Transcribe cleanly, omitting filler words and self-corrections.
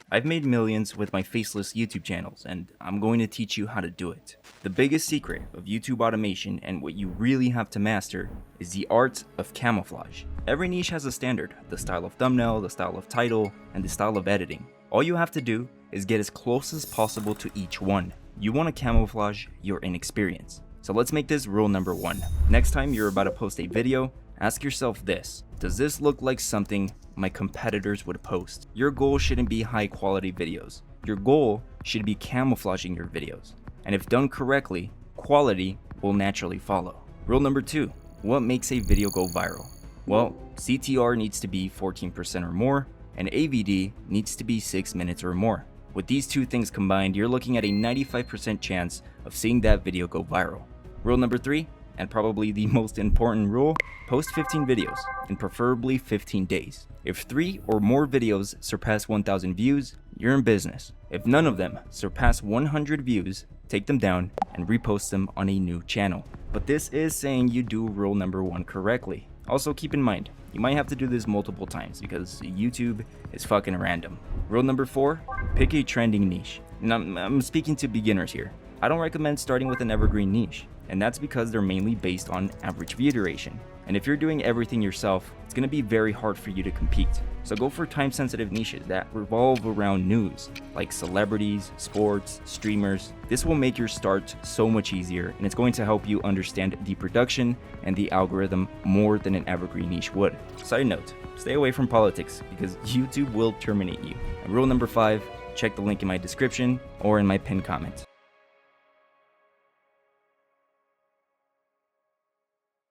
I've made millions with my faceless YouTube channels, and I'm going to teach you how to do it. The biggest secret of YouTube automation and what you really have to master is the art of camouflage. Every niche has a standard, the style of thumbnail, the style of title, and the style of editing. All you have to do is get as close as possible to each one. You want to camouflage your inexperience. So let's make this rule number 1. Next time you're about to post a video, ask yourself this: does this look like something my competitors would post? Your goal shouldn't be high quality videos. Your goal should be camouflaging your videos. And if done correctly, quality will naturally follow. Rule number 2, what makes a video go viral? Well, CTR needs to be 14% or more, and AVD needs to be 6 minutes or more. With these two things combined, you're looking at a 95% chance of seeing that video go viral. Rule number 3, and probably the most important rule, post 15 videos, and preferably 15 days. If 3 or more videos surpass 1,000 views, you're in business. If none of them surpass 100 views, take them down and repost them on a new channel. But this is saying you do rule number 1 correctly. Also keep in mind, you might have to do this multiple times because YouTube is fucking random. Rule number 4, pick a trending niche. And I'm speaking to beginners here. I don't recommend starting with an evergreen niche, and that's because they're mainly based on average view duration. And if you're doing everything yourself, it's going to be very hard for you to compete. So go for time-sensitive niches that revolve around news, like celebrities, sports, streamers. This will make your start so much easier, and it's going to help you understand the production and the algorithm more than an evergreen niche would. Side note, stay away from politics because YouTube will terminate you. And rule number 5, check the link in my description or in my pinned comment.